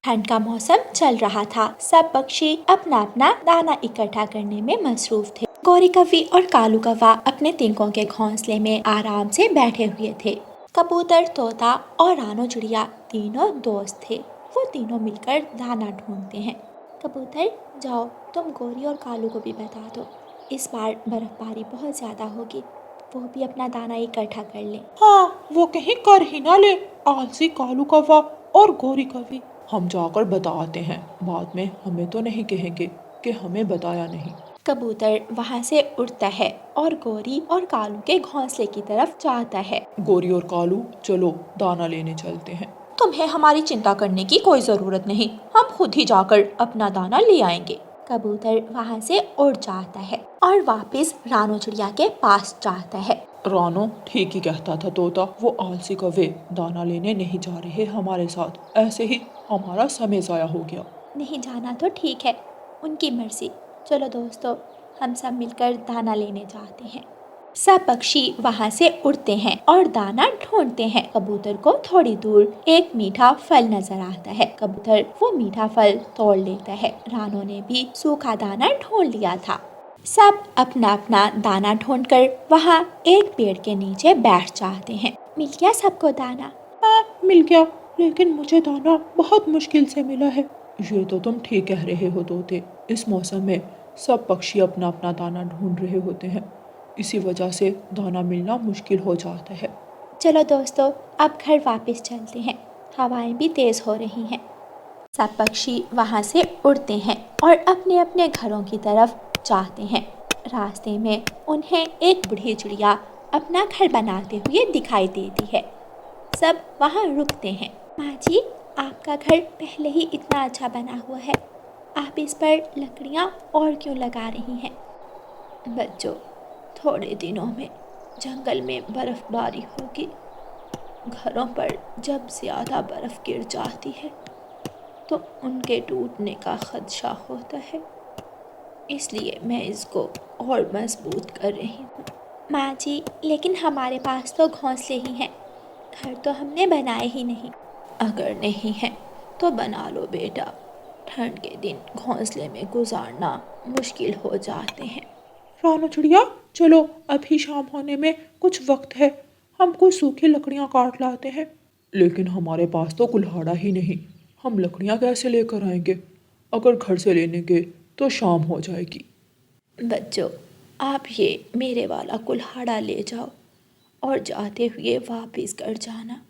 ठंड का मौसम चल रहा था। सब पक्षी अपना अपना दाना इकट्ठा करने में मसरूफ थे। गौरी कौवी और कालू कौवा अपने तिनकों के घोंसले में आराम से बैठे हुए थे। कबूतर, तोता और रानो चिड़िया तीनों दोस्त थे। वो तीनों मिलकर दाना ढूंढते हैं। कबूतर, जाओ तुम गौरी और कालू को भी बता दो, इस बार बर्फबारी बहुत ज्यादा होगी, वो भी अपना दाना इकट्ठा कर ले। हाँ, वो कहीं कर ही ना ले। आलसी कालू कौवा और गौरी कौवी। हम जाकर बताते हैं, बाद में हमें तो नहीं कहेंगे कि हमें बताया नहीं। कबूतर वहाँ से उड़ता है और गौरी और कालू के घोंसले की तरफ जाता है। गौरी और कालू, चलो दाना लेने चलते हैं। तुम्हें हमारी चिंता करने की कोई जरूरत नहीं, हम खुद ही जाकर अपना दाना ले आएंगे। कबूतर वहाँ से उड़ जाता है और वापस रानो चिड़िया के पास जाता है। रानो ठीक ही कहता था तोता, वो आलसी कौवे दाना लेने नहीं जा रहे हमारे साथ, ऐसे ही हमारा समय जाया हो गया। नहीं जाना तो ठीक है, उनकी मर्जी। चलो दोस्तों, हम सब मिलकर दाना लेने जाते हैं। सब पक्षी वहाँ से उड़ते हैं और दाना ढूंढते हैं। कबूतर को थोड़ी दूर एक मीठा फल नजर आता है। कबूतर वो मीठा फल तोड़ लेता है। रानो ने भी सूखा दाना ढूंढ लिया था। सब अपना अपना दाना ढूंढकर वहाँ एक पेड़ के नीचे बैठ जाते हैं। मिल गया सबको दाना? हाँ, मिल गया, लेकिन मुझे दाना बहुत मुश्किल से मिला है। ये तो तुम ठीक कह रहे हो तोते, इस मौसम में सब पक्षी अपना अपना दाना ढूंढ रहे होते हैं, इसी वजह से दाना मिलना मुश्किल हो जाता है। चलो दोस्तों, अब घर वापस चलते हैं, हवाएं भी तेज हो रही हैं। सब पक्षी वहाँ से उड़ते हैं और अपने अपने घरों की तरफ जाते हैं। रास्ते में उन्हें एक बूढ़ी चिड़िया अपना घर बनाते हुए दिखाई देती है। सब वहाँ रुकते हैं। माँ जी, आपका घर पहले ही इतना अच्छा बना हुआ है, आप इस पर लकड़ियाँ और क्यों लगा रही हैं? बच्चों, थोड़े दिनों में जंगल में बर्फबारी होगी। घरों पर जब ज़्यादा बर्फ़ गिर जाती है तो उनके टूटने का खदशा होता है, इसलिए मैं इसको और मजबूत कर रही हूँ। माँ जी, लेकिन हमारे पास तो घोंसले ही हैं, घर तो हमने बनाए ही नहीं। अगर नहीं है तो बना लो बेटा, ठंड के दिन घोंसले में गुजारना मुश्किल हो जाते हैं। रानो चिड़िया, चलो अभी शाम होने में कुछ वक्त है, हम कुछ सूखी लकड़ियाँ काट लाते हैं। लेकिन हमारे पास तो कुल्हाड़ा ही नहीं, हम लकड़ियाँ कैसे लेकर आएंगे? अगर घर से लेने गए तो शाम हो जाएगी। बच्चों, आप ये मेरे वाला कुल्हाड़ा ले जाओ और जाते हुए वापस कर जाना।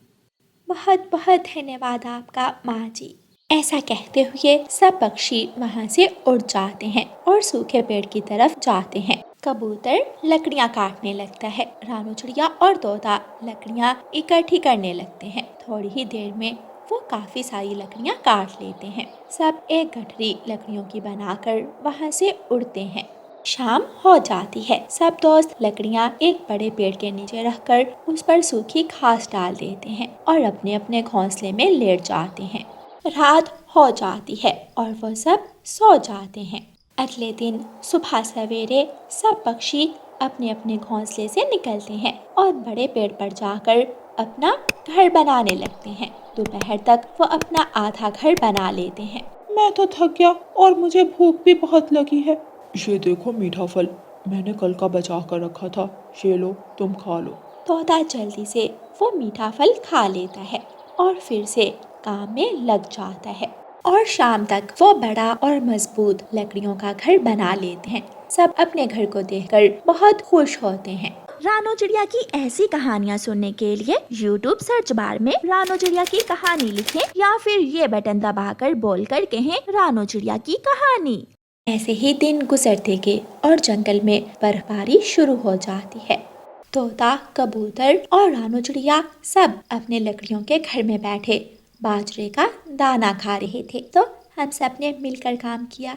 बहुत बहुत धन्यवाद आपका माँ जी। ऐसा कहते हुए सब पक्षी वहाँ से उड़ जाते हैं और सूखे पेड़ की तरफ जाते हैं। कबूतर लकड़ियाँ काटने लगता है। रानो चिड़िया और तोता लकड़ियाँ इकट्ठी करने लगते हैं। थोड़ी ही देर में वो काफी सारी लकड़ियाँ काट लेते हैं। सब एक गठरी लकड़ियों की बनाकर वहाँ से उड़ते हैं। शाम हो जाती है। सब दोस्त लकड़ियाँ एक बड़े पेड़ के नीचे रखकर उस पर सूखी घास डाल देते हैं और अपने अपने घोंसले में लेट जाते हैं। रात हो जाती है और वो सब सो जाते हैं। अगले दिन सुबह सवेरे सब पक्षी अपने अपने घोंसले से निकलते हैं और बड़े पेड़ पर जाकर अपना घर बनाने लगते हैं। दोपहर तक वो अपना आधा घर बना लेते हैं। मैं तो थक गया और मुझे भूख भी बहुत लगी है। ये देखो मीठा फल, मैंने कल का बचा कर रखा था, ये लो तुम खा लो। तोता जल्दी से वो मीठा फल खा लेता है और फिर से काम में लग जाता है और शाम तक वो बड़ा और मजबूत लकड़ियों का घर बना लेते हैं। सब अपने घर को देखकर बहुत खुश होते हैं। रानो चिड़िया की ऐसी कहानियाँ सुनने के लिए YouTube सर्च बार में रानो चिड़िया की कहानी लिखें या फिर ये बटन दबाकर बोलकर कहें रानो चिड़िया की कहानी। ऐसे ही दिन गुजरते गए और जंगल में बर्फबारी शुरू हो जाती है। तोता, कबूतर और रानो चिड़िया सब अपने लकड़ियों के घर में बैठे बाजरे का दाना खा रहे थे। तो हम सब ने मिलकर काम किया,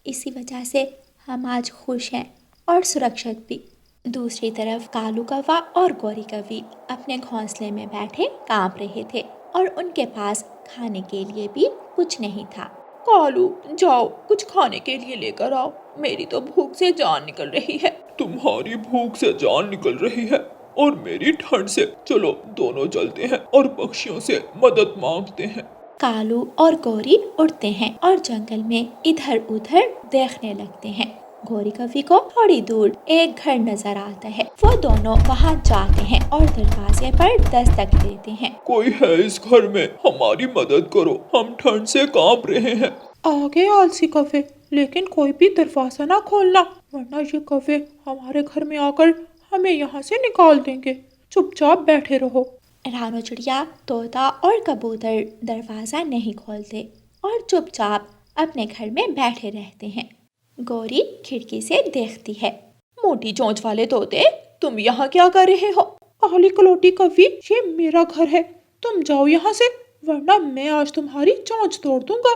इसी वजह से हम आज खुश हैं और सुरक्षित भी। दूसरी तरफ कालू कौवा और गौरी कौवी अपने घोंसले में बैठे कांप रहे थे और उनके पास खाने के लिए भी कुछ नहीं था। कालू, जाओ कुछ खाने के लिए लेकर आओ, मेरी तो भूख से जान निकल रही है। तुम्हारी भूख से जान निकल रही है और मेरी ठंड से, चलो दोनों चलते हैं और पक्षियों से मदद मांगते हैं। कालू और गौरी उठते हैं और जंगल में इधर उधर देखने लगते हैं। गौरी कवि को थोड़ी दूर एक घर नजर आता है। वो दोनों वहाँ जाते हैं और दरवाजे पर दस्तक देते हैं। कोई है इस घर में? हमारी मदद करो, हम ठंड से कांप रहे हैं। आगे आलसी कौवे, लेकिन कोई भी दरवाजा ना खोलना, वरना ये कौवे हमारे घर में आकर हमें यहाँ से निकाल देंगे। चुपचाप बैठे रहो। रानो चिड़िया, तोता और कबूतर दरवाजा नहीं खोलते और चुपचाप अपने घर में बैठे रहते हैं। गौरी खिड़की से देखती है। मोटी चोंच वाले तोते, तुम यहाँ क्या कर रहे हो? काली कलोटी कवि, ये मेरा घर है, तुम जाओ यहाँ से, वरना मैं आज तुम्हारी चोंच तोड़ दूंगा।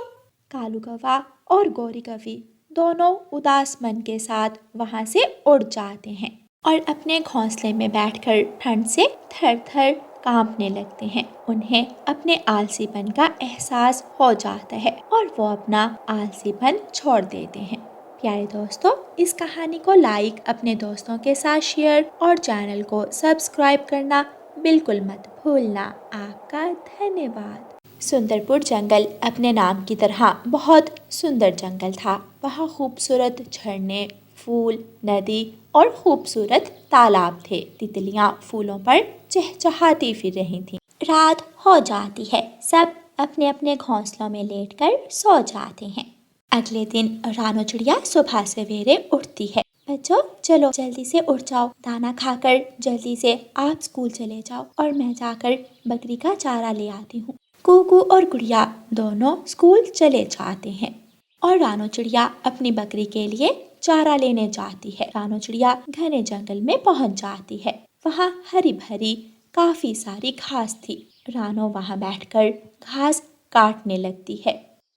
कालू कौवा और गौरी कवि दोनों उदास मन के साथ वहाँ से उड़ जाते हैं और अपने घोंसले में बैठकर ठंड से थर थर कांपने लगते हैं। उन्हें अपने आलसीपन का एहसास हो जाता है और वो अपना आलसीपन छोड़ देते हैं। प्यारे दोस्तों, इस कहानी को लाइक, अपने दोस्तों के साथ शेयर और चैनल को सब्सक्राइब करना बिल्कुल मत भूलना। आपका धन्यवाद। सुंदरपुर जंगल अपने नाम की तरह बहुत सुंदर जंगल था। वहाँ खूबसूरत झरने, फूल, नदी और खूबसूरत तालाब थे। तितलियाँ फूलों पर चहचहाती फिर रही थीं। रात हो जाती है, सब अपने अपने घोंसलों में लेटकर सो जाते हैं। अगले दिन रानो चिड़िया सुबह सवेरे उठती है। बच्चों, चलो जल्दी से उठ जाओ, दाना खाकर जल्दी से आप स्कूल चले जाओ और मैं जाकर बकरी का चारा ले आती हूँ। कुकू और गुड़िया दोनों स्कूल चले जाते हैं और रानो चिड़िया अपनी बकरी के लिए चारा लेने जाती है। रानो चिड़िया घने जंगल में पहुँच जाती है। वहाँ हरी भरी काफी सारी घास थी। रानो वहाँ बैठकर घास काटने लगती है।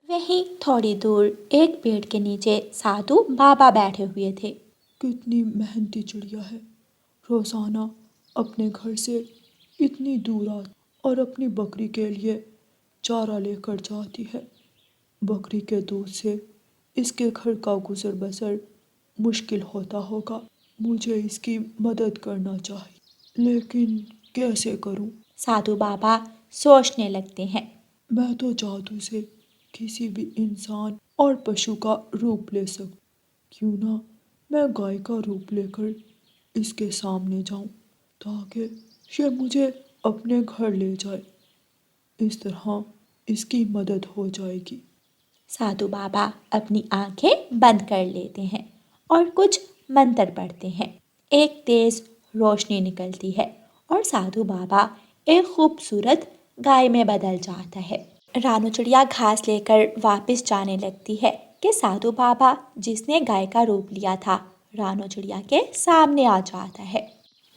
वहीं थोड़ी दूर एक पेड़ के नीचे साधु बाबा बैठे हुए थे। कितनी मेहनती चिड़िया है, रोजाना अपने घर से इतनी दूर आ और अपनी बकरी के लिए चारा लेकर जाती है। बकरी के दूध से इसके घर का गुजर बसर मुश्किल होता होगा। मुझे इसकी मदद करना चाहिए, लेकिन कैसे करूं? साधु बाबा सोचने लगते हैं। मैं तो जादू से किसी भी इंसान और पशु का रूप ले सकता, क्यों ना मैं गाय का रूप लेकर इसके सामने जाऊं, ताकि ये मुझे अपने घर ले जाए। इस तरह इसकी मदद हो जाएगी। साधु बाबा अपनी आंखें बंद कर लेते हैं और कुछ मंत्र पढ़ते हैं। एक तेज रोशनी निकलती है और साधु बाबा एक खूबसूरत गाय में बदल जाता है। रानो चिड़िया घास लेकर वापस जाने लगती है कि साधु बाबा, जिसने गाय का रूप लिया था, रानो चिड़िया के सामने आ जाता है।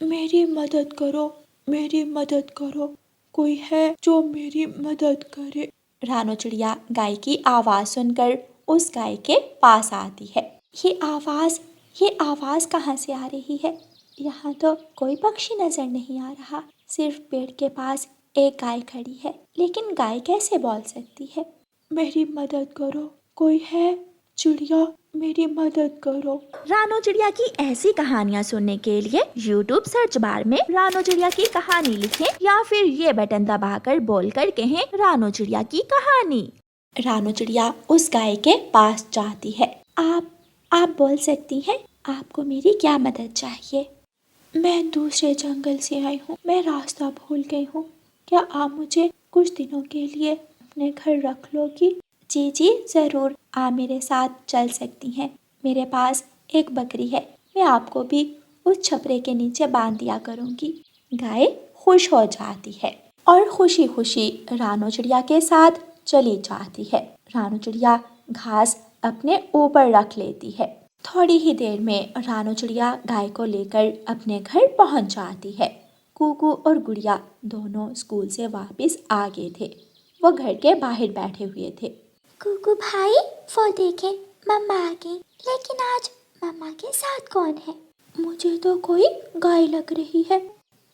मेरी मदद करो, मेरी मदद करो, कोई है जो मेरी मदद करे। रानो चिड़िया गाय की आवाज़ सुनकर उस गाय के पास आती है। ये आवाज़ कहाँ से आ रही है? यहाँ तो कोई पक्षी नजर नहीं आ रहा, सिर्फ पेड़ के पास एक गाय खड़ी है, लेकिन गाय कैसे बोल सकती है? मेरी मदद करो, कोई है? चिड़िया, मेरी मदद करो। रानो चिड़िया की ऐसी कहानियाँ सुनने के लिए YouTube सर्च बार में रानो चिड़िया की कहानी लिखें या फिर ये बटन दबाकर बोलकर कहें रानो चिड़िया की कहानी। रानो चिड़िया उस गाय के पास जाती है। आप बोल सकती हैं, आपको मेरी क्या मदद चाहिए? मैं दूसरे जंगल से आई हूँ, मैं रास्ता भूल गई हूँ। क्या आप मुझे कुछ दिनों के लिए अपने घर रख लोगी? जी ज़रूर, आप मेरे साथ चल सकती हैं। मेरे पास एक बकरी है, मैं आपको भी उस छपरे के नीचे बांध दिया करूँगी। गाय खुश हो जाती है और खुशी खुशी रानो चिड़िया के साथ चली जाती है। रानो चिड़िया घास अपने ऊपर रख लेती है। थोड़ी ही देर में रानो चिड़िया गाय को लेकर अपने घर पहुँच जाती है। कुकू और गुड़िया दोनों स्कूल से वापस आ गए थे। वो घर के बाहर बैठे हुए थे। कुकू भाई, वो देखें, मम्मा आ गई। लेकिन आज मम्मा के साथ कौन है? मुझे तो कोई गाय लग रही है,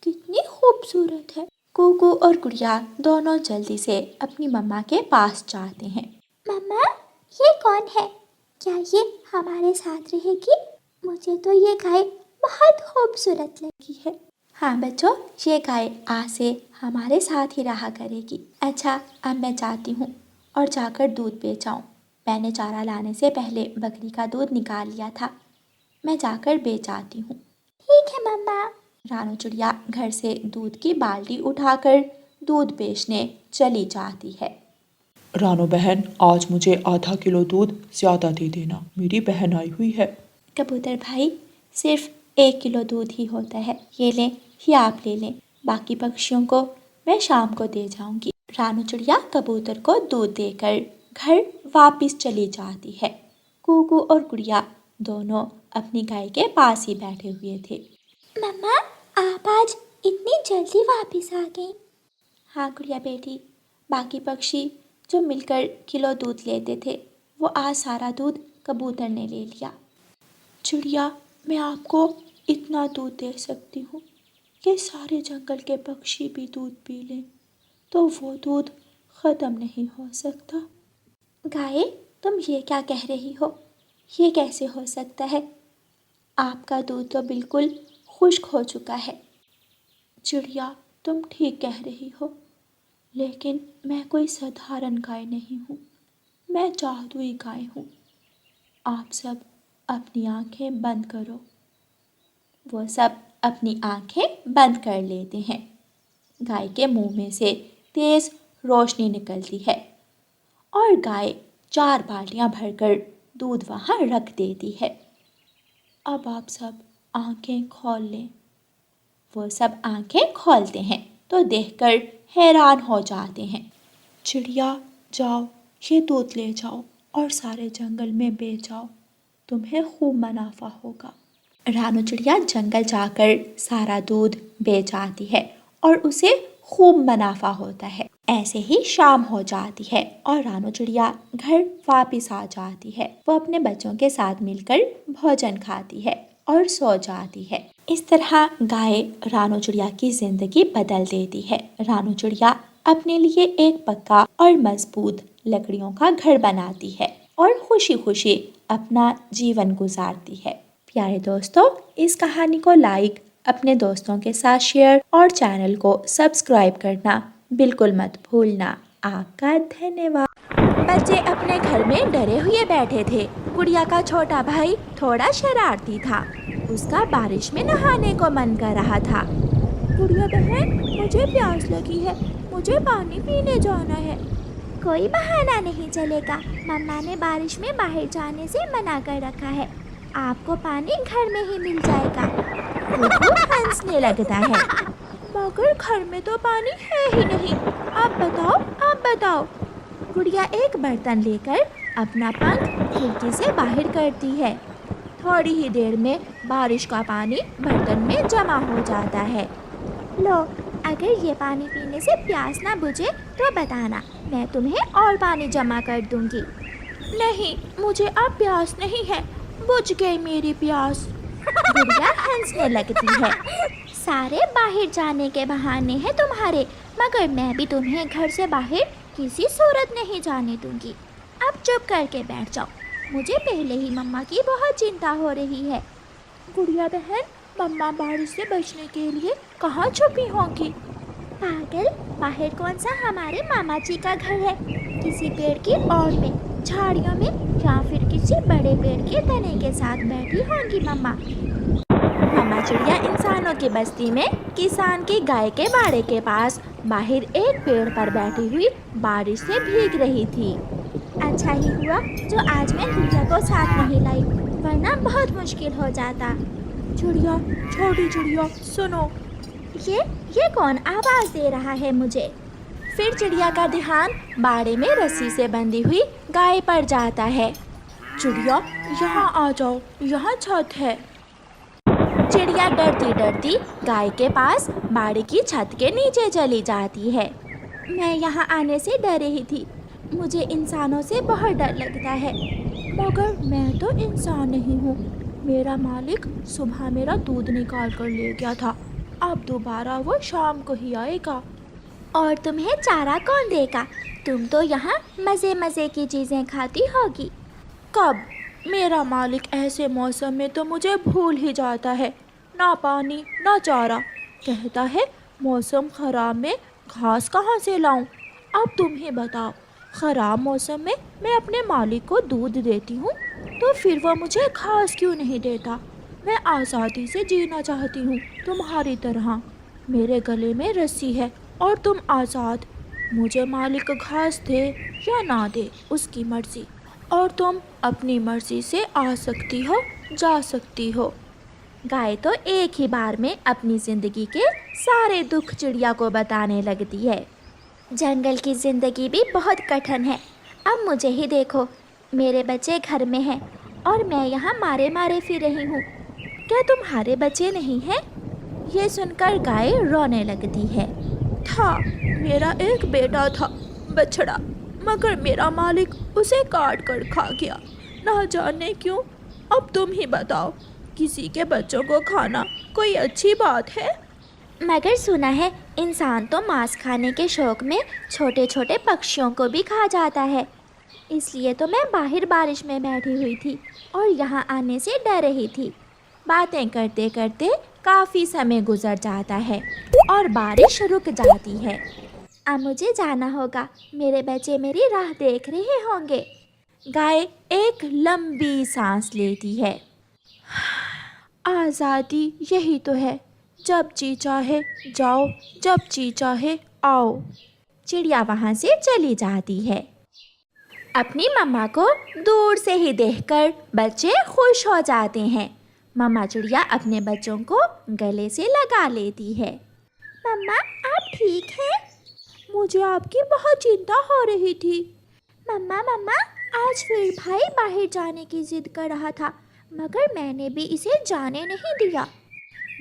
कितनी खूबसूरत है। कुकू और गुड़िया दोनों जल्दी से अपनी मम्मा के पास जाते हैं। मम्मा, ये कौन है? क्या ये हमारे साथ रहेगी? मुझे तो ये गाय बहुत खूबसूरत लगी है। हाँ बच्चों, ये गाय आज से हमारे साथ ही रहा करेगी। अच्छा, अब मैं जाती हूँ और जाकर दूध बेच आऊँ। मैंने चारा लाने से पहले बकरी का दूध निकाल लिया था। मैं जाकर बेच आती हूँ। ठीक है मम्मा। रानू चिड़िया घर से दूध की बाल्टी उठाकर दूध बेचने चली जाती है। रानो बहन, आज मुझे आधा किलो दूध ज़्यादा दे देना, मेरी बहन आई हुई है। कबूतर भाई, सिर्फ 1 किलो दूध ही होता है, ये लें, ये आप ले लें। बाकी पक्षियों को मैं शाम को दे जाऊंगी। रानू चिड़िया कबूतर को दूध देकर घर वापस चली जाती है। कूकू और गुड़िया दोनों अपनी गाय के पास ही बैठे हुए थे। मम्मा, आप आज इतनी जल्दी वापस आ गई। हाँ गुड़िया बेटी, बाकी पक्षी जो मिलकर किलो दूध लेते थे, वो आज सारा दूध कबूतर ने ले लिया। चिड़िया, मैं आपको इतना दूध दे सकती हूँ कि सारे जंगल के पक्षी भी दूध पी लें, तो वो दूध ख़त्म नहीं हो सकता। गाय, तुम ये क्या कह रही हो? ये कैसे हो सकता है? आपका दूध तो बिल्कुल खुश्क हो चुका है। चिड़िया, तुम ठीक कह रही हो, लेकिन मैं कोई साधारण गाय नहीं हूँ, मैं जादुई गाय हूँ। आप सब अपनी आंखें बंद करो। वो सब अपनी आंखें बंद कर लेते हैं। गाय के मुंह में से तेज़ रोशनी निकलती है और गाय 4 बाल्टियाँ भरकर दूध वहाँ रख देती है। अब आप सब आंखें खोल लें। वो सब आंखें खोलते हैं तो देखकर हैरान हो जाते हैं। चिड़िया, जाओ, ये दूध ले जाओ और सारे जंगल में बेच आओ, तुम्हें खूब मुनाफा होगा। रानू चिड़िया जंगल जाकर सारा दूध बेच आती है और उसे खूब मुनाफा होता है। ऐसे ही शाम हो जाती है और रानू चिड़िया घर वापस आ जाती है। वो अपने बच्चों के साथ मिलकर भोजन खाती है और सो जाती है। इस तरह गाय रानू चिड़िया की जिंदगी बदल देती है। रानू चिड़िया अपने लिए एक पक्का और मजबूत लकड़ियों का घर बनाती है और खुशी खुशी अपना जीवन गुजारती है। प्यारे दोस्तों, इस कहानी को लाइक, अपने दोस्तों के साथ शेयर और चैनल को सब्सक्राइब करना बिल्कुल मत भूलना। आपका धन्यवाद। बच्चे अपने घर में डरे हुए बैठे थे। गुड़िया का छोटा भाई थोड़ा शरारती था। उसका बारिश में नहाने को मन कर रहा था। गुड़िया बहन, मुझे प्यास लगी है, मुझे पानी पीने जाना है। कोई बहाना नहीं चलेगा, मम्मा ने बारिश में बाहर जाने से मना कर रखा है। आपको पानी घर में ही मिल जाएगा। वो हंसने लगता है। मगर घर में तो पानी है ही नहीं, आप बताओ, आप बताओ। गुड़िया एक बर्तन लेकर अपना पंख खिड़की से बाहर करती है। थोड़ी ही देर में बारिश का पानी बर्तन में जमा हो जाता है। लो, अगर ये पानी पीने से प्यास ना बुझे तो बताना, मैं तुम्हें और पानी जमा कर दूंगी। नहीं, मुझे अब प्यास नहीं है, बुझ गई मेरी प्यास। गुड़िया हंसने लगती है। सारे बाहर जाने के बहाने हैं तुम्हारे, मगर मैं भी तुम्हें घर से बाहर किसी सूरत नहीं जाने दूंगी। अब चुप करके बैठ जाओ, मुझे पहले ही मम्मा की बहुत चिंता हो रही है। गुड़िया बहन, मम्मा बारिश से बचने के लिए कहाँ छुपी होंगी? पागल, बाहर कौन सा हमारे मामा जी का घर है? किसी पेड़ की ओर में, झाड़ियों में, या फिर किसी बड़े पेड़ के तने के साथ बैठी होंगी मम्मा। मम्मा चिड़िया इंसानों की बस्ती में किसान की गाय के बाड़े के पास बाहर एक पेड़ पर बैठी हुई बारिश से भीग रही थी। अच्छा ही हुआ जो आज मैं गुड़िया को साथ नहीं लाई, वरना बहुत मुश्किल हो जाता। चिड़िया, छोटी चिड़िया, सुनो। ये कौन आवाज़ दे रहा है मुझे? फिर चिड़िया का ध्यान बाड़े में रस्सी से बंधी हुई गाय पर जाता है। चिड़िया, यहाँ आ जाओ, यहाँ छत है। चिड़िया डरती डरती गाय के पास बाड़े की छत के नीचे चली जाती है। मैं यहाँ आने से डर रही थी, मुझे इंसानों से बहुत डर लगता है। मगर मैं तो इंसान नहीं हूँ, मेरा मालिक सुबह मेरा दूध निकाल कर ले गया था, अब दोबारा वो शाम को ही आएगा। और तुम्हें चारा कौन देगा? तुम तो यहाँ मज़े मज़े की चीज़ें खाती होगी। कब? मेरा मालिक ऐसे मौसम में तो मुझे भूल ही जाता है, ना पानी ना चारा, कहता है मौसम ख़राब में घास कहाँ से लाऊं। अब तुम ही बताओ, ख़राब मौसम में मैं अपने मालिक को दूध देती हूँ तो फिर वह मुझे घास क्यों नहीं देता। मैं आज़ादी से जीना चाहती हूँ तुम्हारी तरह। मेरे गले में रस्सी है और तुम आज़ाद। मुझे मालिक घास दे या ना दे उसकी मर्ज़ी, और तुम अपनी मर्ज़ी से आ सकती हो, जा सकती हो। गाय तो एक ही बार में अपनी ज़िंदगी के सारे दुख चिड़िया को बताने लगती है। जंगल की ज़िंदगी भी बहुत कठिन है। अब मुझे ही देखो, मेरे बच्चे घर में हैं और मैं यहाँ मारे मारे फिर रही हूँ। क्या तुम्हारे बच्चे नहीं हैं? ये सुनकर गाय रोने लगती है। था, मेरा एक बेटा था, बछड़ा, मगर मेरा मालिक उसे काट कर खा गया, ना जाने क्यों। अब तुम ही बताओ, किसी के बच्चों को खाना कोई अच्छी बात है? मगर सुना है इंसान तो मांस खाने के शौक में छोटे छोटे पक्षियों को भी खा जाता है। इसलिए तो मैं बाहर बारिश में बैठी हुई थी और यहाँ आने से डर रही थी। बातें करते करते काफ़ी समय गुजर जाता है और बारिश रुक जाती है। अब मुझे जाना होगा, मेरे बच्चे मेरी राह देख रहे होंगे। गाय एक लंबी सांस लेती है। आज़ादी यही तो है, जब जी चाहे जाओ, जब जी चाहे आओ। चिड़िया वहाँ से चली जाती है। अपनी मम्मा को दूर से ही देखकर बच्चे खुश हो जाते हैं। मम्मा चिड़िया अपने बच्चों को गले से लगा लेती है। मम्मा आप ठीक हैं? मुझे आपकी बहुत चिंता हो रही थी। मम्मा मम्मा आज फिर भाई बाहर जाने की जिद कर रहा था, मगर मैंने भी इसे जाने नहीं दिया।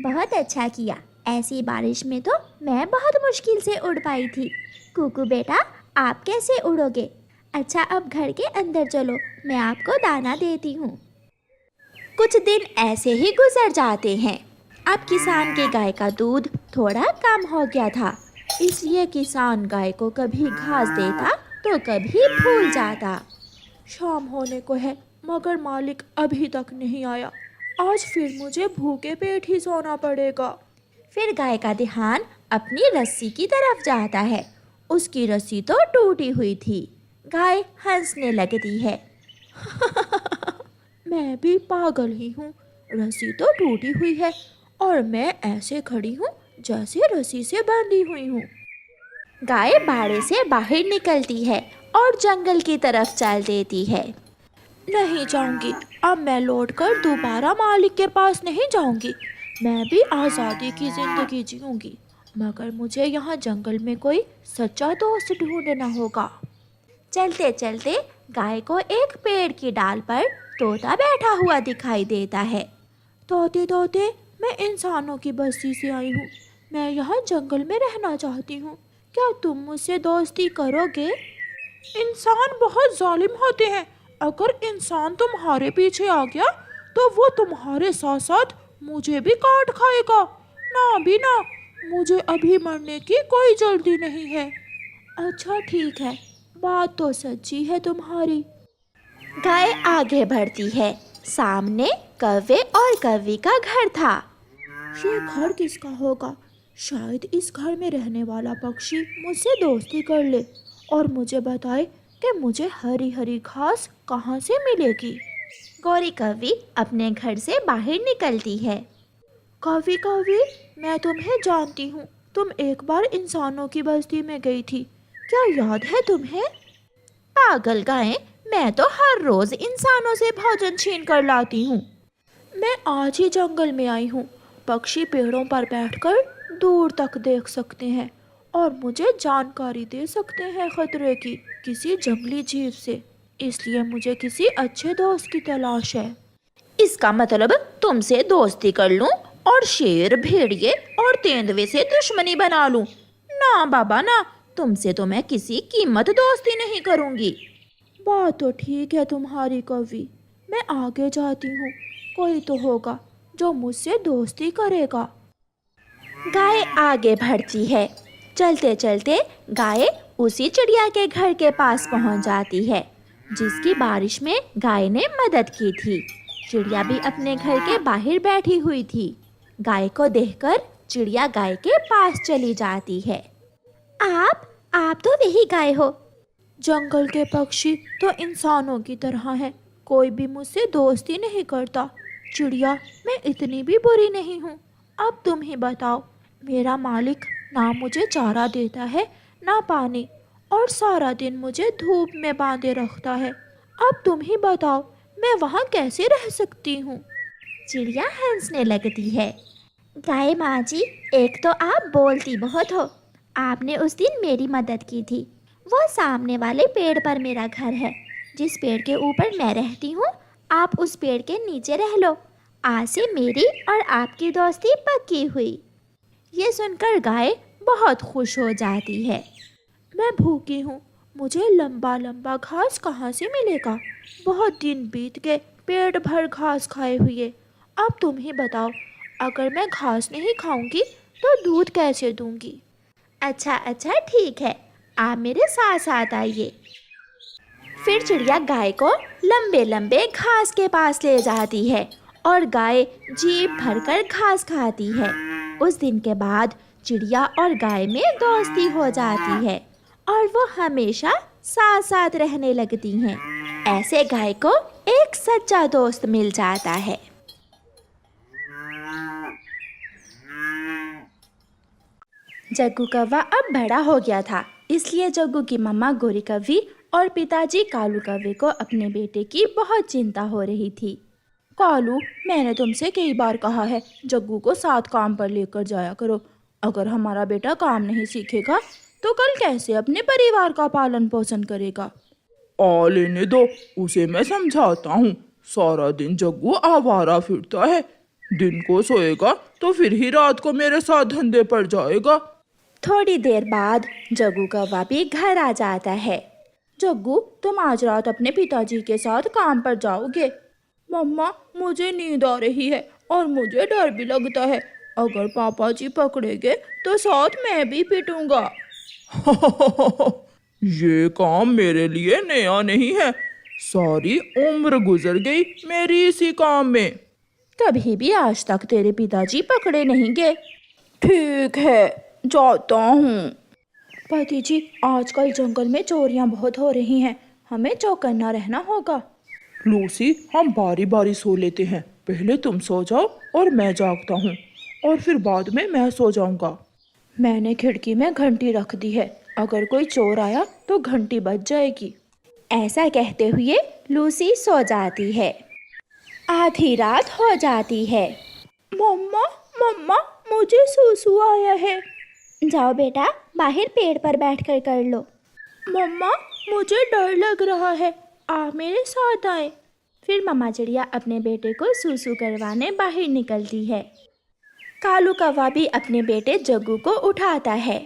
बहुत अच्छा किया, ऐसी बारिश में तो मैं बहुत मुश्किल से उड़ पाई थी। कुकू बेटा, आप कैसे उड़ोगे? अच्छा अब घर के अंदर चलो, मैं आपको दाना देती हूँ। कुछ दिन ऐसे ही गुजर जाते हैं। अब किसान के गाय का दूध थोड़ा कम हो गया था, इसलिए किसान गाय को कभी घास देता तो कभी भूल जाता। शाम होने को है मगर मालिक अभी तक नहीं आया। आज फिर मुझे भूखे पेट ही सोना पड़ेगा। फिर गाय का ध्यान अपनी रस्सी की तरफ जाता है। उसकी रस्सी तो टूटी हुई थी। गाय हंसने लगती है। मैं भी पागल ही हूँ, रस्सी तो टूटी हुई है और मैं ऐसे खड़ी हूँ जैसे रस्सी से बंधी हुई हूँ। गाय बाड़े से बाहर निकलती है और जंगल की तरफ चल देती है। नहीं जाऊंगी, अब मैं लौटकर दोबारा मालिक के पास नहीं जाऊंगी। मैं भी आज़ादी की ज़िंदगी जीऊंगी, मगर मुझे यहाँ जंगल में कोई सच्चा दोस्त ढूंढना होगा। चलते चलते गाय को एक पेड़ की डाल पर तोता बैठा हुआ दिखाई देता है। तोते तोते, मैं इंसानों की बस्ती से आई हूँ। मैं यहाँ जंगल में रहना चाहती हूँ। क्या तुम मुझसे दोस्ती करोगे? इंसान बहुत जालिम होते हैं। अगर इंसान तुम्हारे पीछे आ गया तो वो तुम्हारे साथ साथ मुझे भी काट खाएगा। ना भी ना, मुझे अभी मरने की कोई जल्दी नहीं है। अच्छा ठीक है, बात तो सच्ची है तुम्हारी। गाय आगे बढ़ती है। सामने कौवे और कौवी का घर था। ये घर किसका होगा? शायद इस घर में रहने वाला पक्षी मुझसे दोस्ती कर ले और मुझे बताए कि मुझे हरी हरी घास कहाँ से मिलेगी। गौरी कौवी अपने घर से बाहर निकलती है। कौवी कौवी, मैं तुम्हें जानती हूँ। तुम एक बार इंसानों की बस्ती में गई थी, क्या याद है तुम्हें? पागल गाय, मैं तो हर रोज इंसानों से भोजन छीन कर लाती हूँ। मैं आज ही जंगल में आई हूँ। पक्षी पेड़ों पर बैठकर दूर तक देख सकते हैं और मुझे जानकारी दे सकते हैं खतरे की किसी जंगली जीव से। इसलिए मुझे किसी अच्छे दोस्त की तलाश है। इसका मतलब तुमसे दोस्ती कर लूं और शेर, भेड़िए और तेंदुए से दुश्मनी बना लूं? ना बाबा ना, तुमसे तो मैं किसी कीमत दोस्ती नहीं करूंगी। बात तो ठीक है तुम्हारी कौवी, मैं आगे जाती हूँ। कोई तो होगा जो मुझसे दोस्ती करेगा। गाय आगे बढ़ती है। चलते चलते गाय उसी चिड़िया के घर के पास पहुंच जाती है जिसकी बारिश में गाय ने मदद की थी। चिड़िया भी अपने घर के बाहर बैठी हुई थी। गाय को देखकर चिड़िया गाय के पास चली जाती है। आप तो वही गाय हो। जंगल के पक्षी तो इंसानों की तरह हैं, कोई भी मुझसे दोस्ती नहीं करता। चिड़िया, मैं इतनी भी बुरी नहीं हूँ। अब तुम ही बताओ, मेरा मालिक ना मुझे चारा देता है ना पानी, और सारा दिन मुझे धूप में बांधे रखता है। अब तुम ही बताओ, मैं वहाँ कैसे रह सकती हूँ। चिड़िया हंसने लगती है। गाय माँ जी, एक तो आप बोलती बहुत हो। आपने उस दिन मेरी मदद की थी। वो सामने वाले पेड़ पर मेरा घर है। जिस पेड़ के ऊपर मैं रहती हूँ, आप उस पेड़ के नीचे रह लो। आज से मेरी और आपकी दोस्ती पक्की हुई। ये सुनकर गाय बहुत खुश हो जाती है। मैं भूखी हूँ, मुझे लंबा लंबा घास कहाँ से मिलेगा। बहुत दिन बीत गए पेट भर घास खाए हुए। अब तुम ही बताओ, अगर मैं घास नहीं खाऊंगी तो दूध कैसे दूंगी। अच्छा ठीक है, आप मेरे साथ साथ आइए। फिर चिड़िया गाय को लंबे लंबे घास के पास ले जाती है और गाय जी भरकर घास खाती है। उस दिन के बाद चिड़िया और गाय में दोस्ती हो जाती है और वो हमेशा साथ साथ रहने लगती हैं। ऐसे गाय को एक सच्चा दोस्त मिल जाता है। जग्गू कौवा अब बड़ा हो गया था, इसलिए जग्गू की मम्मा गोरी कौवी और पिताजी कालू कौवे को अपने बेटे की बहुत चिंता हो रही थी। कालू, मैंने तुमसे कई बार कहा है जग्गू को साथ काम पर लेकर जाया करो। अगर हमारा बेटा काम नहीं सीखेगा तो कल कैसे अपने परिवार का पालन पोषण करेगा। आ लेने दो, उसे मैं समझाता हूँ। सारा दिन जग्गू आवारा फिरता है। दिन को सोएगा तो फिर ही रात को मेरे साथ धंधे पर जाएगा। थोड़ी देर बाद जग्गू कौवा भी घर आ जाता है। जग्गू, तुम आज रात अपने पिताजी के साथ काम पर जाओगे। मम्मा, मुझे नींद आ रही है और मुझे डर भी लगता है। अगर पापा जी पकड़ेंगे तो साथ मैं भी पिटूंगा। ये काम मेरे लिए नया नहीं है। सारी उम्र गुजर गई मेरी इसी काम में। कभी भी आज तक तेरे पिताजी पकड़े नहीं गए। ठीक है, जाता हूँ। पति जी, आजकल जंगल में चोरियां बहुत हो रही हैं, हमें चौकन्ना रहना होगा। लूसी, हम बारी बारी सो लेते हैं। पहले तुम सो जाओ और मैं जागता हूँ, और फिर बाद में मैं सो जाऊंगा। मैंने खिड़की में घंटी रख दी है, अगर कोई चोर आया तो घंटी बज जाएगी। ऐसा कहते हुए लूसी सो जाती है। आधी रात हो जाती है। मम्मा, मम्मा, मुझे सुसु आया है। जाओ बेटा, बाहर पेड़ पर बैठकर कर लो। मम्मा, मुझे डर लग रहा है, आप मेरे साथ आए। फिर मम्मा चिड़िया अपने बेटे को सूसू करवाने बाहर निकलती है। कालू कौवा भी अपने बेटे जग्गू को उठाता है।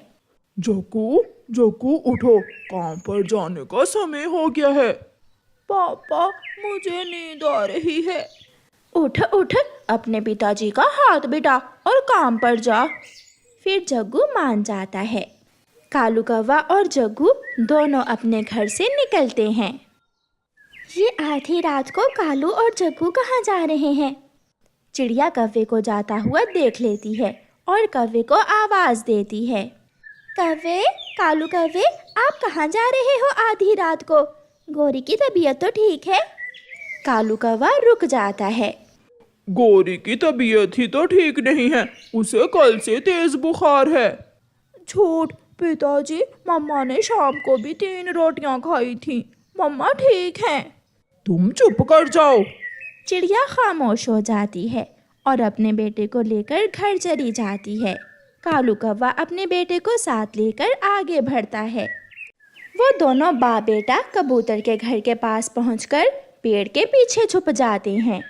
जग्गू, जग्गू उठो, काम पर जाने का समय हो गया है। पापा, मुझे नींद आ रही है। उठ उठ, अपने पिताजी का हाथ बिठा और काम पर जा। फिर जग्गू मान जाता है। कालू कौवा और जग्गू दोनों अपने घर से निकलते हैं। ये आधी रात को कालू और जग्गू कहाँ जा रहे हैं? चिड़िया कौवे को जाता हुआ देख लेती है और कौवे को आवाज देती है। कौवे, कालू कौवे, आप कहाँ जा रहे हो आधी रात को? गोरी की तबीयत तो ठीक है? कालू कौवा रुक जाता है। गोरी की तबीयत ही तो ठीक नहीं है, उसे कल से तेज बुखार है। झूठ, पिताजी, मम्मा ने शाम को भी 3 रोटियां खाई थी। मम्मा ठीक हैं। तुम चुप कर जाओ। चिड़िया खामोश हो जाती है और अपने बेटे को लेकर घर चली जाती है। कालू कौवा अपने बेटे को साथ लेकर आगे बढ़ता है। वो दोनों बाप बेटा कबूतर के घर के पास पहुंचकर पेड़ के पीछे छुप जाते हैं।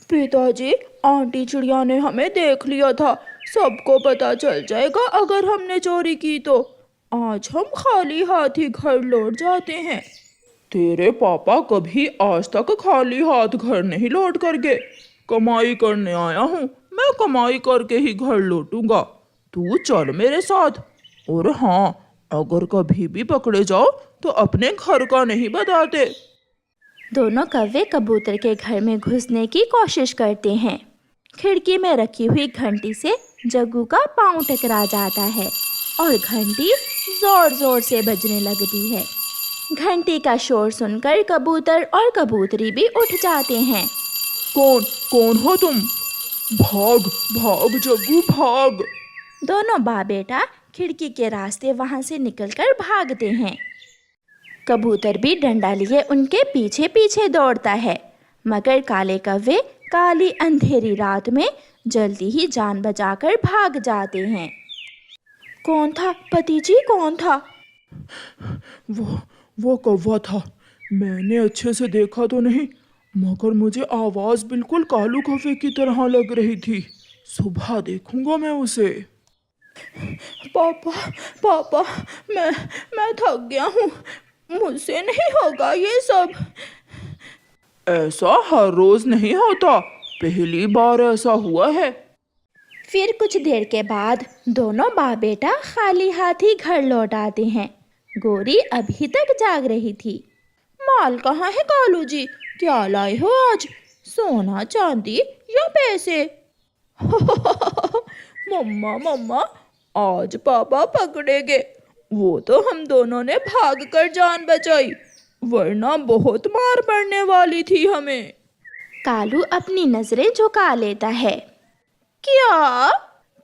पिताजी, आंटी चिड़िया ने हमें देख लिया था। सबको पता चल जाएगा अगर हमने चोरी की तो। आज हम खाली हाथ ही घर लौट जाते हैं। तेरे पापा कभी आज तक खाली हाथ घर नहीं लौट कर गए। कमाई करने आया हूँ, मैं कमाई करके ही घर लौटूंगा। तू चल मेरे साथ। और हाँ, अगर कभी भी पकड़े जाओ तो अपने घर का नहीं बताते। दोनों कौवे कबूतर के घर में घुसने की कोशिश करते हैं। खिड़की में रखी हुई घंटी से जग्गू का पाँव टकरा जाता है और घंटी जोर जोर से बजने लगती है। घंटी का शोर सुनकर कबूतर और कबूतरी भी उठ जाते हैं। कौन कौन हो तुम? भाग भाग जग्गू भाग। दोनों बाप बेटा खिड़की के रास्ते वहां से निकलकर भागते हैं। कबूतर भी डंडा लिए उनके पीछे पीछे दौड़ता है, मगर काले कौवे काली अंधेरी रात में जल्दी ही जान बचाकर भाग जाते हैं। कौन था पति जी, कौन था? वो कौवा था। मैंने अच्छे से देखा तो नहीं, मगर मुझे आवाज बिल्कुल कालू कौवे की तरह लग रही थी। सुबह देखूंगा मैं उसे। पापा पापा, मैं थक गया हूँ, मुझसे नहीं होगा ये सब। ऐसा हर रोज नहीं होता, पहली बार ऐसा हुआ है। फिर कुछ देर के बाद दोनों बाप बेटा खाली हाथ ही घर लौट आते हैं। गोरी अभी तक जाग रही थी। माल कहाँ है कालू जी, क्या लाए हो आज? सोना चांदी या पैसे? मम्मा मम्मा, आज पापा पकड़ेंगे। वो तो हम दोनों ने भागकर जान बचाई, वरना बहुत मार पड़ने वाली थी हमें। कालू अपनी नजरें झुका लेता है। क्या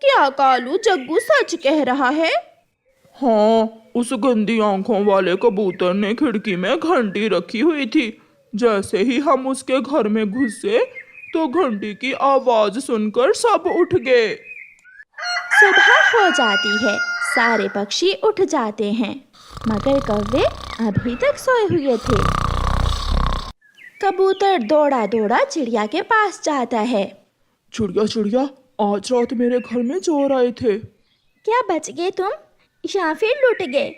क्या कालू, जग्गू सच कह रहा है? हाँ, उस गंदी आंखों वाले कबूतर ने खिड़की में घंटी रखी हुई थी। जैसे ही हम उसके घर में घुसे तो घंटी की आवाज सुनकर सब उठ गए। सुबह हो जाती है, सारे पक्षी उठ जाते हैं, मगर कौवे अभी तक सोए हुए थे। कबूतर दौड़ा दौड़ा चिड़िया के पास जाता है। चिड़िया चिड़िया, आज रात मेरे घर में चोर आए थे। क्या बच गए तुम या फिर लुट गए?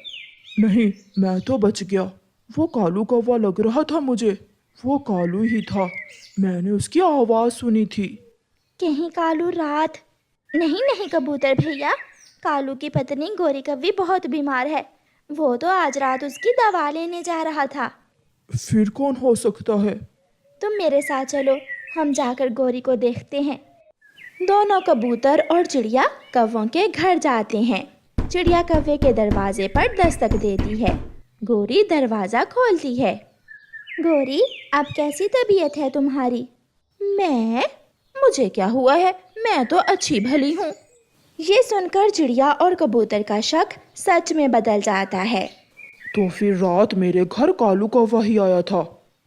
नहीं, मैं तो बच गया। वो कालू कौवा लग रहा था मुझे। वो कालू ही था, मैंने उसकी आवाज सुनी थी। कहीं कालू रात? नहीं नहीं कबूतर भैया, कालू की पत्नी गोरी कव्वी बहुत बीमार है, वो तो आज रात उसकी दवा लेने जा रहा था। फिर कौन हो सकता है? तुम मेरे साथ चलो, हम जाकर गोरी को देखते हैं। दोनों कबूतर और चिड़िया कौवों के घर जाते हैं। चिड़िया कौवे के दरवाजे पर दस्तक देती है। गोरी दरवाज़ा खोलती है। गोरी, अब कैसी तबीयत है तुम्हारी? मुझे क्या हुआ है, मैं तो अच्छी भली हूँ। ये सुनकर चिड़िया और कबूतर का शक सच में बदल जाता है। तो फिर रात मेरे घर कालू कौवा ही आया था।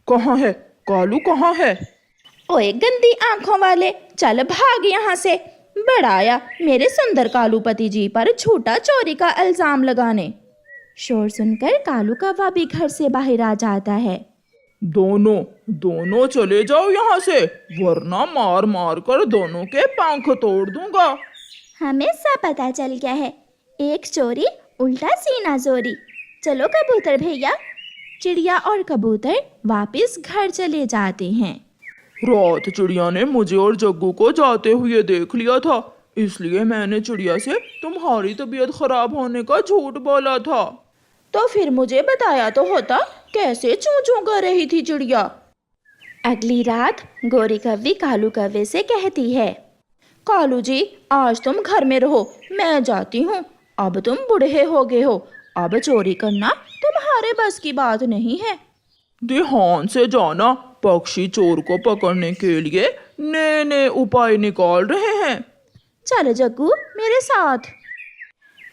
कहाँ है कालू, कहाँ है? ओए गंदी आंखों वाले, चल भाग यहाँ से। बड़ा आया मेरे सुंदर कालूपति जी पर झूठा चोरी का इल्जाम लगाने। शोर सुनकर कालू कौवा भी घर से बाहर आ जाता है। दोनों चले जाओ यहाँ से, वरना मार मार कर दोनों के पंख तोड़ दूंगा। हमें सब पता चल गया है, एक चोरी उल्टा सीना जोरी। चलो कबूतर भैया। चिड़िया और कबूतर वापस घर चले जाते हैं। रात चिड़िया ने मुझे और जग्गू को जाते हुए देख लिया था, इसलिए मैंने चिड़िया से तुम्हारी तबीयत खराब होने का झूठ बोला था। तो फिर मुझे बताया तो होता, कैसे चूं चूं कर रही थी चिड़िया। अगली रात गोरी कव्वी कालू कौवे से कहती है, कालू जी आज तुम घर में रहो, मैं जाती हूँ। अब तुम बूढ़े हो गए हो, अब चोरी करना तुम्हारे बस की बात नहीं है। ध्यान से जाना, पक्षी चोर को पकड़ने के लिए नए नए उपाय निकाल रहे हैं। चलो जग्गू मेरे साथ।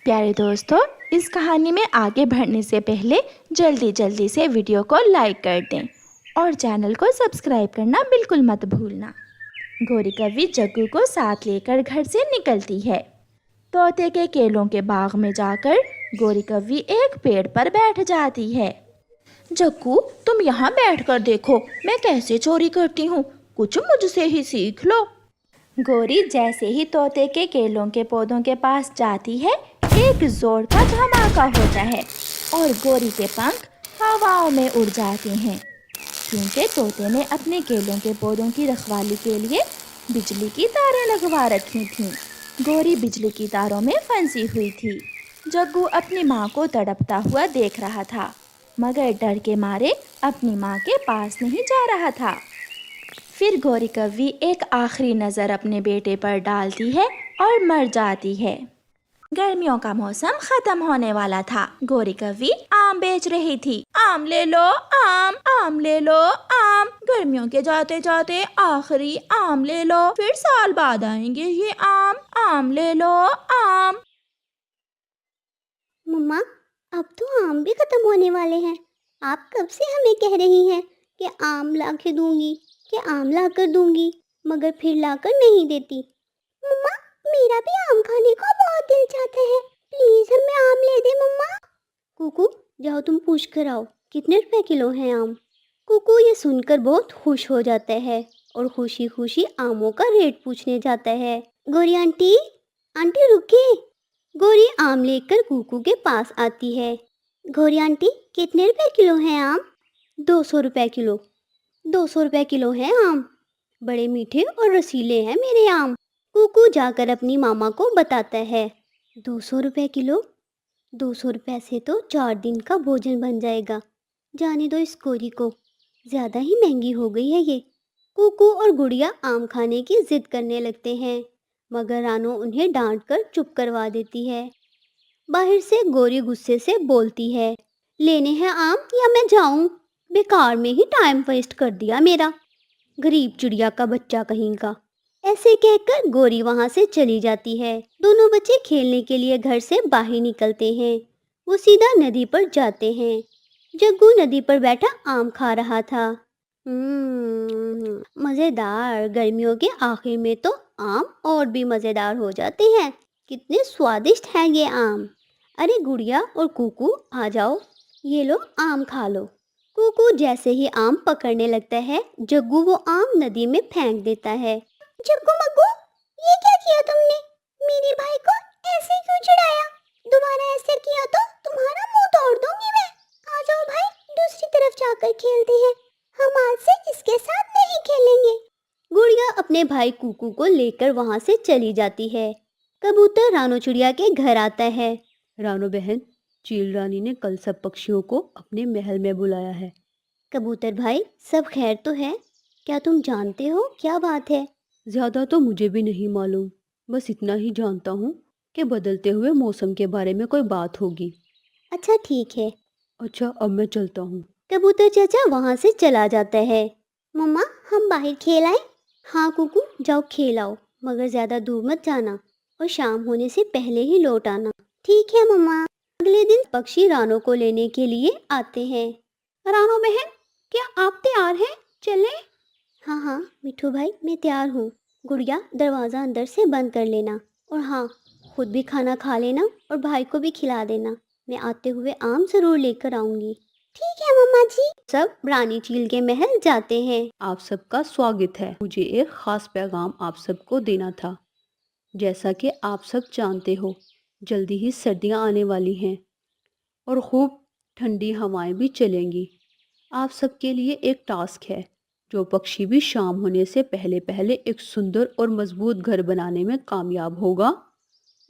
प्यारे दोस्तों, इस कहानी में आगे बढ़ने से पहले जल्दी से वीडियो को लाइक कर दें और चैनल को सब्सक्राइब करना बिल्कुल मत भूलना। गोरी कव्वी जग्गू को साथ लेकर घर से निकलती है। तोते के केलों के बाग में जाकर गोरी कव्वी एक पेड़ पर बैठ जाती है। जग्गू तुम यहाँ बैठकर देखो मैं कैसे चोरी करती हूँ, कुछ मुझसे ही सीख लो। गोरी जैसे ही तोते के केलों के पौधों के पास जाती है, एक जोर का धमाका होता है और गोरी के पंख हवाओं में उड़ जाते हैं, क्योंकि तोते ने अपने केलों के पौधों की रखवाली के लिए बिजली की तारें लगवा रखी थीं। गोरी बिजली की तारों में फंसी हुई थी। जग्गू अपनी माँ को तड़पता हुआ देख रहा था, मगर डर के मारे अपनी माँ के पास नहीं जा रहा था। फिर गोरी कव्वी एक आखिरी नज़र अपने बेटे पर डालती है और मर जाती है। गर्मियों का मौसम खत्म होने वाला था। गोरी कौवी आम बेच रही थी। आम ले लो आम, आम ले लो आम। गर्मियों के जाते जाते आखिरी आम ले लो, फिर साल बाद आएंगे ये आम। आम ले लो आम। मम्मा, अब तो आम भी खत्म होने वाले हैं। आप कब से हमें कह रही हैं कि आम ला के दूंगी, कि आम ला कर दूंगी, मगर फिर ला कर नहीं देती। मम्मा, मेरा भी आम खाने का बहुत दिल चाहता है। प्लीज हमें आम ले दे मम्मा। कुकू, जाओ तुम पूछ कर आओ कितने रुपए किलो हैं आम। कुकू ये सुनकर बहुत खुश हो जाता है और खुशी खुशी आमों का रेट पूछने जाता है। गोरी आंटी, आंटी रुकिए। गोरी आम लेकर कुकू के पास आती है। गोरी आंटी, कितने रुपए किलो हैं आम? 200 रुपए किलो। 200 रुपए किलो हैं आम। बड़े मीठे और रसीले हैं मेरे आम। कुकू जाकर अपनी मामा को बताता है। 200 रुपए किलो? 200 रुपए से तो 4 दिन का भोजन बन जाएगा। जाने दो इस गोरी को, ज़्यादा ही महंगी हो गई है ये। कुकू और गुड़िया आम खाने की जिद करने लगते हैं, मगर रानो उन्हें डांट कर चुप करवा देती है। बाहर से गोरी गुस्से से बोलती है, लेने हैं आम या मैं जाऊं? बेकार में ही टाइम वेस्ट कर दिया मेरा, गरीब चिड़िया का बच्चा कहीं का। ऐसे कहकर गोरी वहां से चली जाती है। दोनों बच्चे खेलने के लिए घर से बाहर निकलते हैं। वो सीधा नदी पर जाते हैं। जग्गू नदी पर बैठा आम खा रहा था। मज़ेदार। गर्मियों के आखिर में तो आम और भी मज़ेदार हो जाते हैं। कितने स्वादिष्ट हैं ये आम। अरे गुड़िया और कुकू आ जाओ, ये लो आम खा लो। कुकू जैसे ही आम पकड़ने लगता है, जग्गू वो आम नदी में फेंक देता है। जग्गू मग्गू, ये क्या किया तुमने? मेरे भाई को ऐसे क्यों चिढ़ाया? दोबारा ऐसे किया तो तुम्हारा मुंह तोड़ दूंगी मैं। आ जाओ भाई, दूसरी तरफ जाकर खेलते हैं। हम आज से इसके साथ नहीं खेलेंगे। गुड़िया अपने भाई कुकू को लेकर वहां से चली जाती है। कबूतर रानो चिड़िया के घर आता है। रानो बहन, चील रानी ने कल सब पक्षियों को अपने महल में बुलाया है। कबूतर भाई, सब खैर तो है? क्या तुम जानते हो क्या बात है? ज़्यादा तो मुझे भी नहीं मालूम, बस इतना ही जानता हूँ कि बदलते हुए मौसम के बारे में कोई बात होगी। अच्छा ठीक है। अच्छा, अब मैं चलता हूँ। कबूतर चाचा वहां से चला जाता है। मम्मा, हम बाहर खेल आए? हाँ कुकू, जाओ खेल आओ, मगर ज्यादा दूर मत जाना और शाम होने से पहले ही लौट आना। ठीक है मम्मा। अगले दिन पक्षी रानो को लेने के लिए आते हैं। रानो बहन, क्या आप तैयार हैं? चलें? हाँ हाँ मिठू भाई, मैं तैयार हूँ। गुड़िया, दरवाज़ा अंदर से बंद कर लेना, और हाँ, खुद भी खाना खा लेना और भाई को भी खिला देना। मैं आते हुए आम ज़रूर लेकर आऊँगी। ठीक है मम्मा जी। सब रानी चील के महल जाते हैं। आप सबका स्वागत है। मुझे एक ख़ास पैगाम आप सबको देना था। जैसा कि आप सब जानते हो, जल्दी ही सर्दियाँ आने वाली हैं और खूब ठंडी हवाएं भी चलेंगी। आप सबके लिए एक टास्क है। जो पक्षी भी शाम होने से पहले पहले एक सुंदर और मजबूत घर बनाने में कामयाब होगा,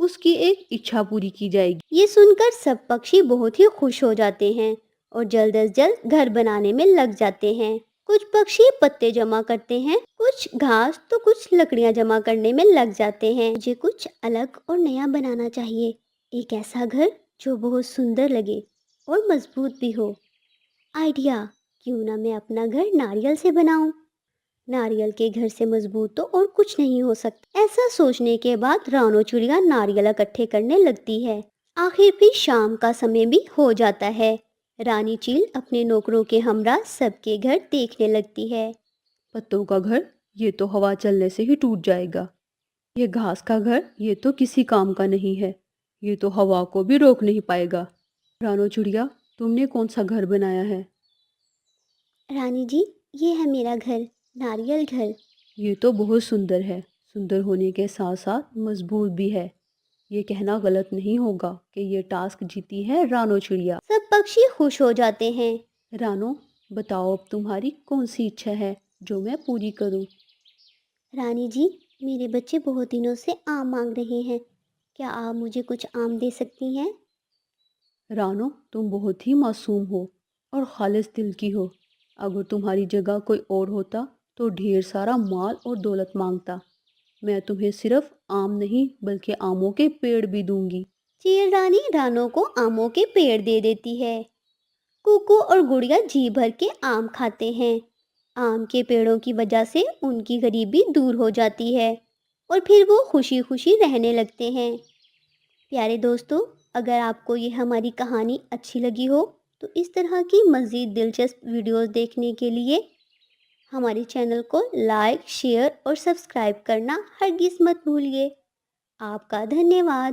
उसकी एक इच्छा पूरी की जाएगी। ये सुनकर सब पक्षी बहुत ही खुश हो जाते हैं और जल्द से जल्द घर बनाने में लग जाते हैं। कुछ पक्षी पत्ते जमा करते हैं, कुछ घास तो कुछ लकड़ियां जमा करने में लग जाते हैं। मुझे कुछ अलग और नया बनाना चाहिए, एक ऐसा घर जो बहुत सुंदर लगे और मजबूत भी हो। आइडिया, क्यों ना मैं अपना घर नारियल से बनाऊं? नारियल के घर से मजबूत तो और कुछ नहीं हो सकता। ऐसा सोचने के बाद रानो चिड़िया नारियल इकट्ठे करने लगती है। आखिर फिर शाम का समय भी हो जाता है। रानी चील अपने नौकरों के हमरा सबके घर देखने लगती है। पत्तों का घर, ये तो हवा चलने से ही टूट जाएगा। ये घास का घर, ये तो किसी काम का नहीं है, ये तो हवा को भी रोक नहीं पाएगा। रानो चिड़िया, तुमने कौन सा घर बनाया है? रानी जी, ये है मेरा घर, नारियल घर। ये तो बहुत सुंदर है। सुंदर होने के साथ साथ मजबूत भी है। ये कहना गलत नहीं होगा कि ये टास्क जीती है रानो चिड़िया। सब पक्षी खुश हो जाते हैं। रानो, बताओ अब तुम्हारी कौन सी इच्छा है जो मैं पूरी करूं? रानी जी, मेरे बच्चे बहुत दिनों से आम मांग रहे हैं, क्या आप मुझे कुछ आम दे सकती हैं? रानो, तुम बहुत ही मासूम हो और खालिस दिल की हो। अगर तुम्हारी जगह कोई और होता तो ढेर सारा माल और दौलत मांगता, मैं तुम्हें सिर्फ आम नहीं बल्कि आमों के पेड़ भी दूंगी। चील रानी रानों को आमों के पेड़ दे देती है। कुकू और गुड़िया जी भर के आम खाते हैं। आम के पेड़ों की वजह से उनकी गरीबी दूर हो जाती है और फिर वो खुशी खुशी रहने लगते हैं। प्यारे दोस्तों, अगर आपको ये हमारी कहानी अच्छी लगी हो तो इस तरह की मज़ीद दिलचस्प वीडियोस देखने के लिए हमारे चैनल को लाइक, शेयर और सब्सक्राइब करना हरगिज़ मत भूलिए। आपका धन्यवाद।